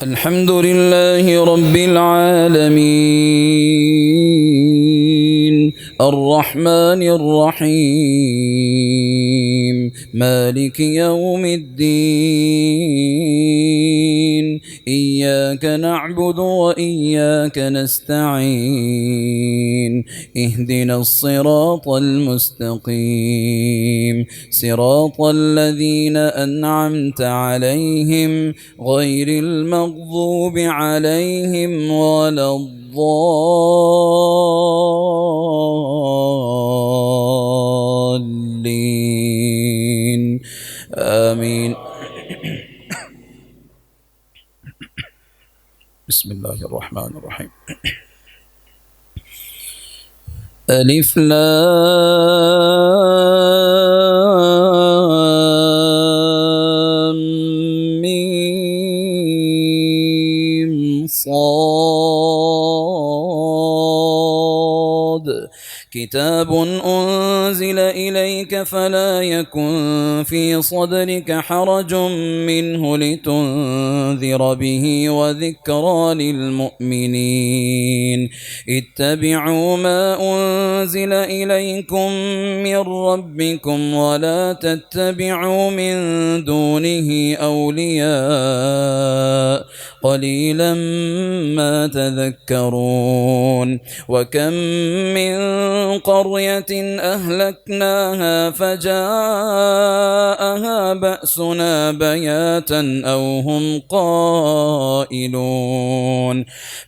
الحمد لله رب العالمين الرحمن الرحيم مالك يوم الدين إياك نعبد وإياك نستعين اهدنا الصراط المستقيم صراط الذين أنعمت عليهم غير المغضوب عليهم ولا الضالين آمين. بسم الله الرحمن الرحيم. ألف لام ميم صاد كتاب أنزل إليك فلا يكن في صدرك حرج منه لتنذر به وذكرى للمؤمنين اتبعوا ما أنزل إليكم من ربكم ولا تتبعوا من دونه أولياء قليلا ما تذكرون وكم من قرية أهلكناها فجاءها بأسنا بياتا أو هم قائلون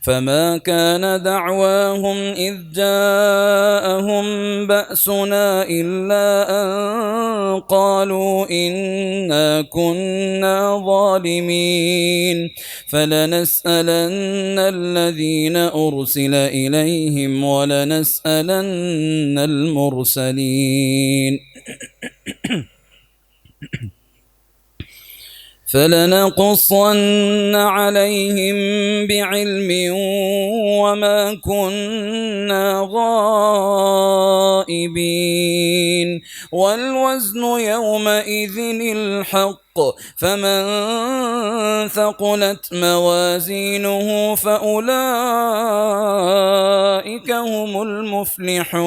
فما كان دعواهم إذ جاءهم بأسنا إلا أن قالوا إنا كنا ظالمين فلنسألن الذين أرسل إليهم ولنسألن المرسلين فلنقصن عليهم بعلم وما كنا غائبين والوزن يومئذ الحق فمن ثقلت موازينه فأولئك هم المفلحون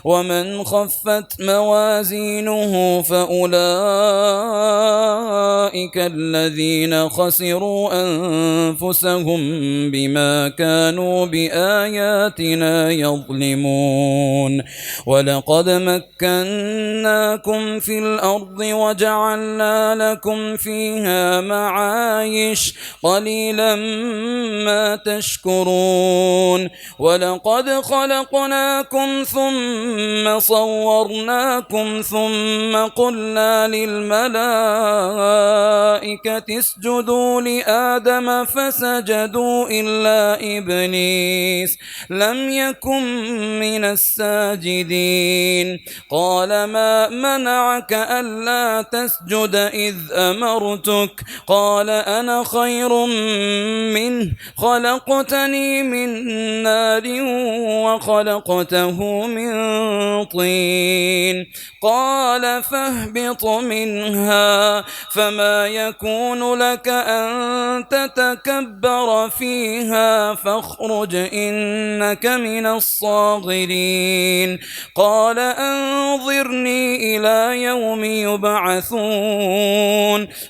ومن خفت موازينه فأولئك الذين خسروا أنفسهم بما كانوا بآياتنا يظلمون ولقد مكناكم في الأرض وجعلنا لكم فيها معايش قليلا ما تشكرون ولقد خلقناكم ثم صورناكم ثم قلنا للملائكة اسجدوا لآدم فسجدوا إلا إبليس لم يكن من الساجدين قال ما منعك ألا تسجد إذ أمرتك قال أنا خير منه خلقتني من نار وخلقته من طين قال فاهبط منها فما يكون لك أن تتكبر فيها فاخرج إنك من الصاغرين قال أنظرني إلى يوم يبعثون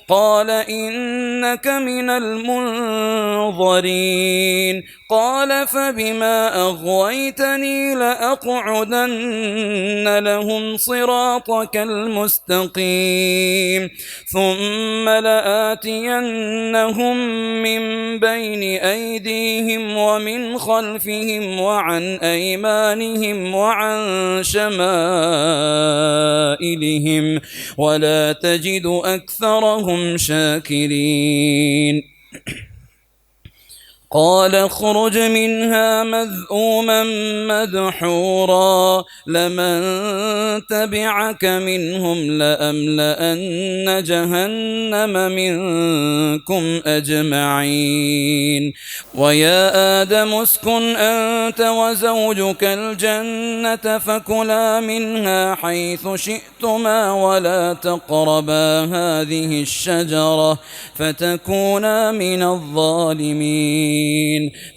قال إنك من المنظرين قال فبما أغويتني لأقعدن لهم صراطك المستقيم ثم لآتينهم من بين أيديهم ومن خلفهم وعن أيمانهم وعن شمائلهم ولا تجد أكثرهم شاكرين قال اخرج منها مذءوما مدحورا لمن تبعك منهم لأملأن جهنم منكم أجمعين ويا آدم اسكن أنت وزوجك الجنة فكلا منها حيث شئتما ولا تقربا هذه الشجرة فتكونا من الظالمين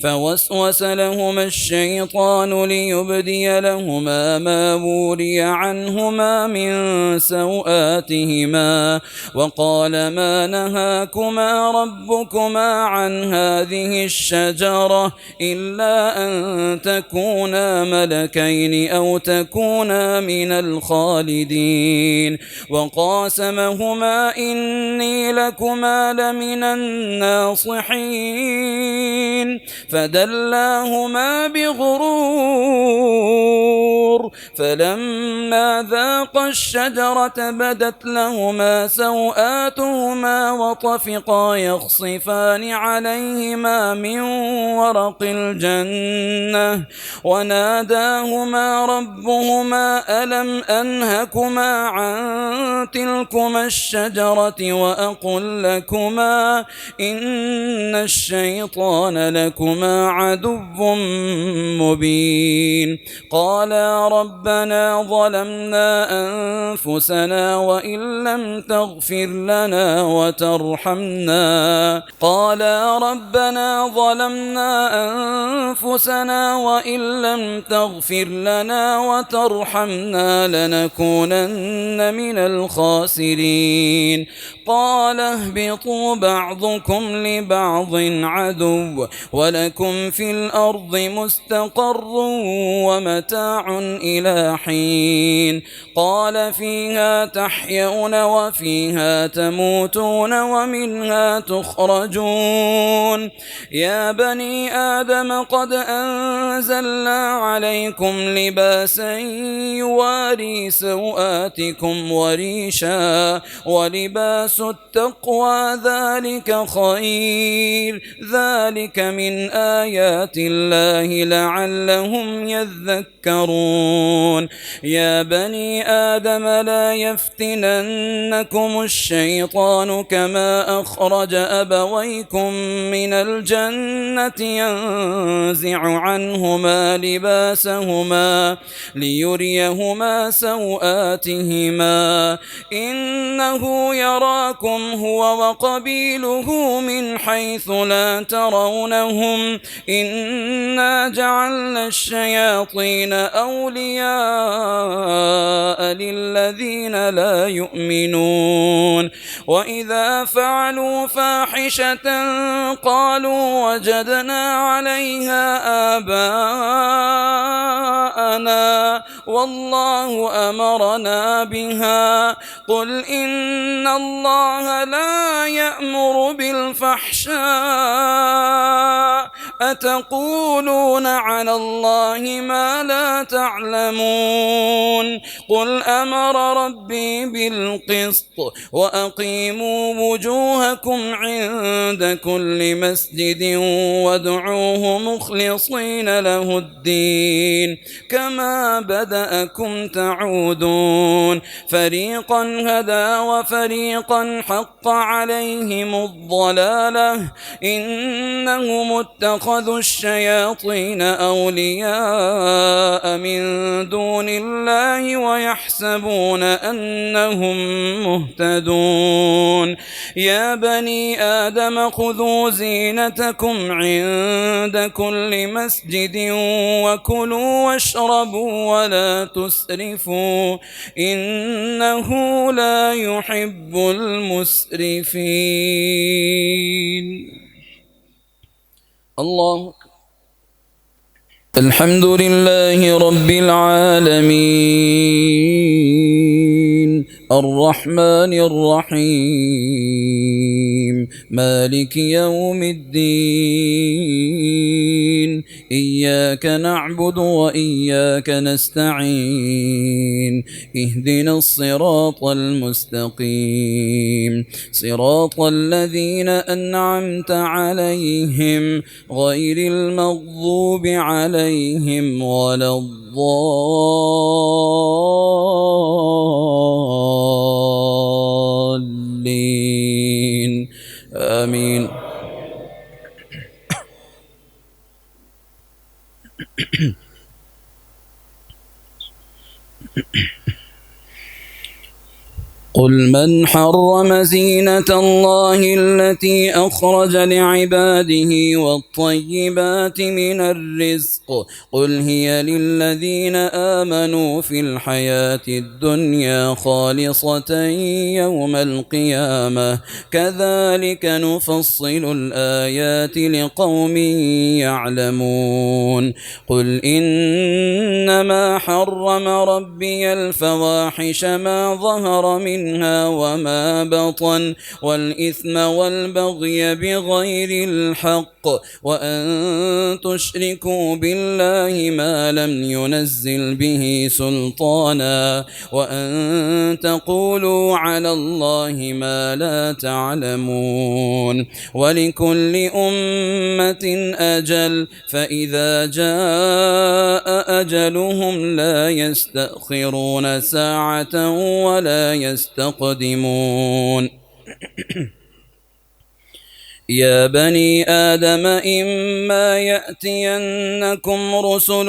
فوسوس لهما الشيطان ليبدي لهما ما وري عنهما من سوآتهما وقال ما نهاكما ربكما عن هذه الشجرة إلا أن تكونا ملكين أو تكونا من الخالدين وقاسمهما إني لكما لمن الناصحين فدلاهما بغرور فلما ذاقا الشجرة بدت لهما سوآتهما وطفقا يخصفان عليهما من ورق الجنة وناداهما ربهما ألم أنهكما عن تلكما الشجرة وأقل لكما إن الشيطان لكما عدو مبين قالا ربنا ظلمنا أنفسنا وإن لم تغفر لنا وترحمنا لنكونن من الخاسرين قال اهبطوا بعضكم لبعض عدو ولكم في الأرض مستقر ومتاع إلى حين قال فيها تحيون وفيها تموتون ومنها تخرجون يا بني آدم قد أنزلنا عليكم لباسا يواري سوآتكم وريشا ولباس التقوى ذلك خير ذلك من آيات الله لعلهم يذكرون يا بني آدم لا يفتننكم الشيطان كما أخرج أبويكم من الجنة ينزع عنهما لباسهما ليريهما سوآتهما إنه يراكم هو وقبيله من حيث لا ترونهم إنا جعلنا الشياطين أولياء للذين لا يؤمنون وإذا فعلوا فاحشة قالوا وجدنا عليها آباءنا والله أمرنا بها قل إن الله لا يأمر بالفحشاء أتقولون على الله ما لا تعلمون قل أمر ربي بالقسط وأقيموا وجوهكم عند كل مسجد وادعوه مخلصين له الدين كما بدأكم تعودون فريقا هدى وفريقا حق عليهم الضلالة إنهم اتخذوا الشياطين أولياء من دون الله ويحسبون أنهم مهتدون يا بني آدم خذوا زينتكم عند كل مسجد وكلوا واشربوا ولا تسرفوا إنه لا يحب المسرفين الله الحمد لله رب العالمين الرحمن الرحيم مالك يوم الدين إياك نعبد وإياك نستعين اهدنا الصراط المستقيم صراط الذين أنعمت عليهم غير المغضوب عليهم ولا الضالين آمين. قل من حرم زينة الله التي أخرج لعباده والطيبات من الرزق قل هي للذين آمنوا في الحياة الدنيا خالصة يوم القيامة كذلك نفصل الآيات لقوم يعلمون. قل إنما حرم ربي الفواحش ما ظهر منها وما بطن والإثم والبغي بغير الحق وأن تشركوا بالله ما لم ينزل به سلطانا وأن تقولوا على الله ما لا تعلمون. ولكل أمة أجل فإذا جاء أجلهم لا يستأخرون ساعة ولا يستقدمون. يا بني آدم إما يأتينكم رسل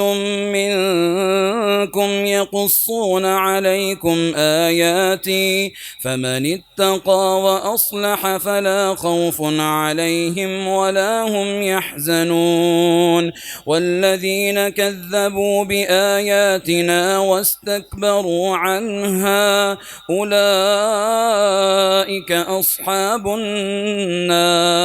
منكم يقصون عليكم آياتي فمن اتقى وأصلح فلا خوف عليهم ولا هم يحزنون. والذين كذبوا بآياتنا واستكبروا عنها أولئك أصحاب النار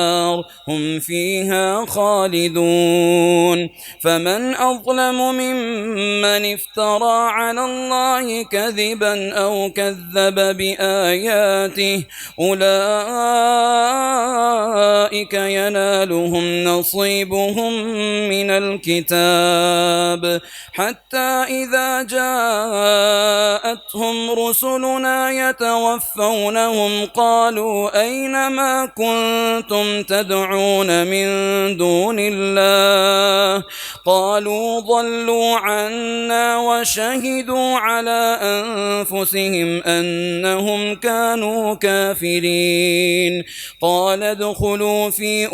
هم فيها خالدون. فمن أظلم ممن افترى على الله كذبا أو كذب بآياته أولئك ينالهم نصيبهم من الكتاب حتى إذا جاءتهم رسلنا يتوفونهم قالوا أين ما كنتم تدعون من دون الله قالوا ضلوا عنا وشهدوا على أنفسهم أنهم كانوا كافرين. قال ادخلوا في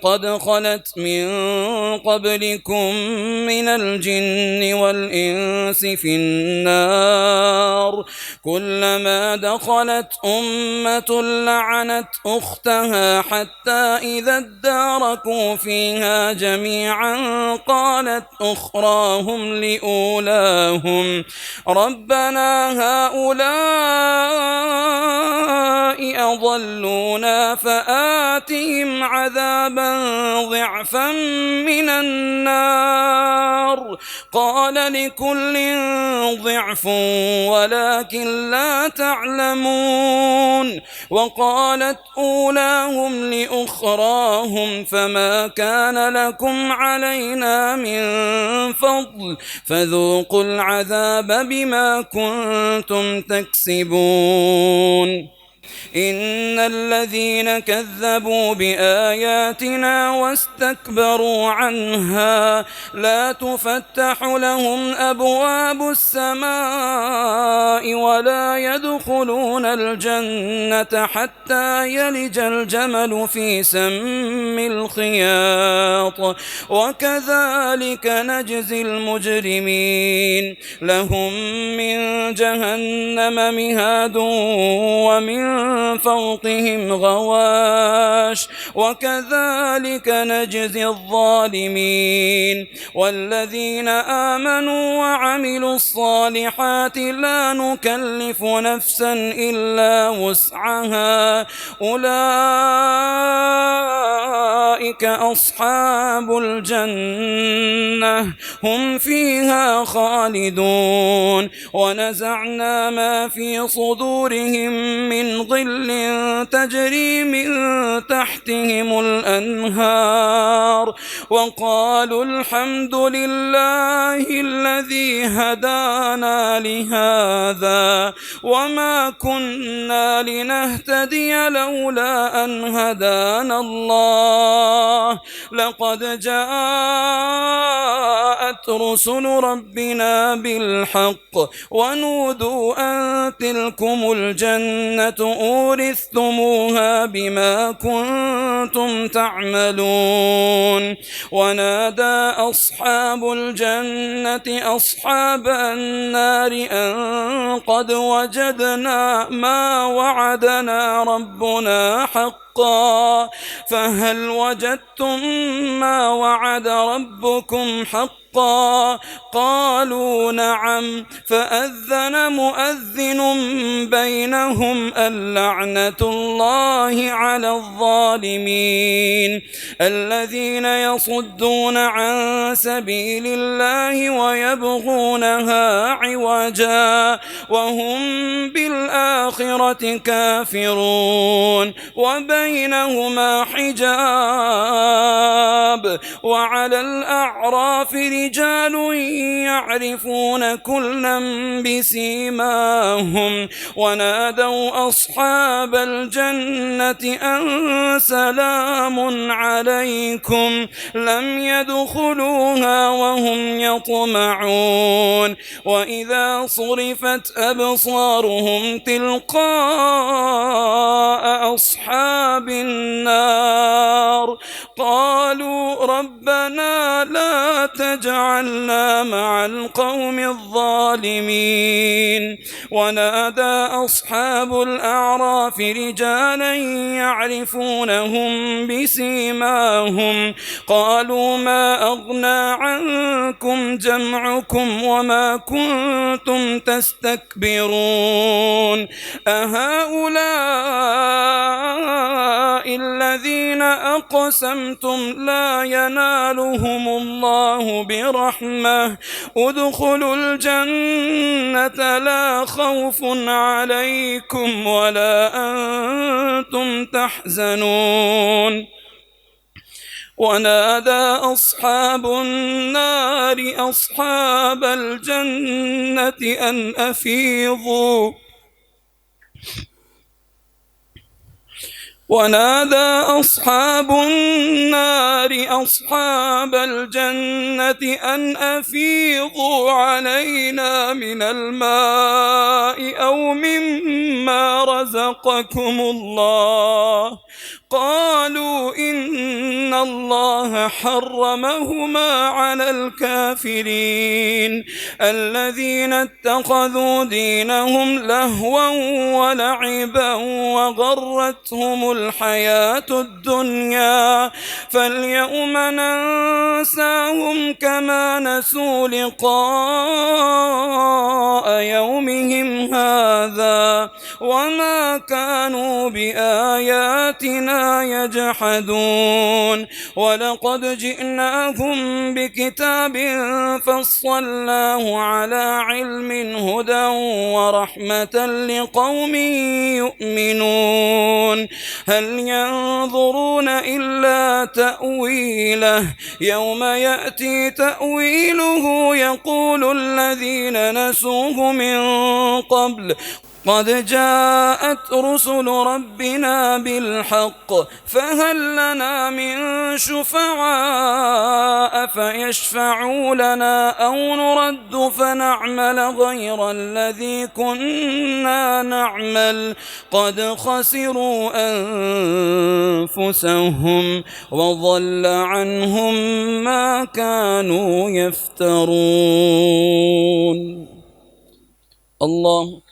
قد خلت من قبلكم من الجن والإنس في النار كلما دخلت أمة لعنت أختها حتى إذا اداركوا فيها جميعا قالت أخراهم لأولاهم ربنا هؤلاء أضلونا فآتهم عذابا ضعفا من النار قال لكل ضعف ولكن لا تعلمون. وقالت أولاهم لأخراهم فما كان لكم علينا من فضل فذوقوا العذاب بما كنتم تكسبون. إن الذين كذبوا بآياتنا واستكبروا عنها لا تفتح لهم أبواب السماء ولا يدخلون الجنة حتى يلج الجمل في سم الخياط وكذلك نجزي المجرمين. لهم من جهنم مهاد ومن فوقهم غواش وكذلك نجزي الظالمين. والذين آمنوا وعملوا الصالحات لا نكلف نفسا إلا وسعها أولئك أصحاب الجنة هم فيها خالدون. ونزعنا ما في صدورهم من ظل تجري من تحتهم الأنهار وقالوا الحمد لله الذي هدانا لهذا وما كنا لنهتدي لولا أن هدانا الله لقد جاءت رسل ربنا بالحق ونودوا أن تلكم الجنة أورثتموها بما كنتم تعملون ونادى أصحاب الجنة أصحاب النار أن قد وجدنا ما وعدنا ربنا حقا فهل وجدتم ما وعد ربكم حقا قالوا نعم فأذن مؤذن بينهم اللعنة الله على الظالمين الذين يصدون عن سبيل الله ويبغونها عوجا وهم بالآخرة كافرون وبينهما حجاب وعلى الأعراف رجال يعرفون كلا بسيماهم ونادوا أصحاب الجنة أن سلام عليكم لم يدخلوها وهم يطمعون وإذا صرفت أبصارهم تلقاء أصحاب النار قالوا ربنا لا تجعلنا مع القوم الظالمين ونادى أصحاب الأعراف رجالا يعرفونهم بسيماهم قالوا ما أغنى عنكم جمعكم وما كنتم تستكبرون أهؤلاء الذين أقسمتم لا ينالهم الله برحمة ادخلوا الجنة لا خوف عليكم ولا أنتم تحزنون ونادى أصحاب النار أصحاب الجنة أن أفيضوا ونادى أصحاب النار أصحاب الجنة أن أفيضوا علينا من الماء أو مما رزقكم الله قالوا إن الله حرمهما على الكافرين الذين اتخذوا دينهم لهوا ولعبا وغرتهم الحياة الدنيا فاليوم ننساهم كما نسوا لقاء يومهم هذا وما كانوا بآياتنا يجحدون ولقد جئناهم بكتاب فصلناه على علم هدى ورحمة لقوم يؤمنون هل ينظرون إلا تأويله يوم يأتي تأويله يقول الذين نسوه من قبل قد جاءت رسل ربنا بالحق فهل لنا من شفعاء فيشفعوا لنا أو نرد فنعمل غير الذي كنا نعمل قد خسروا أنفسهم وضل عنهم ما كانوا يفترون الله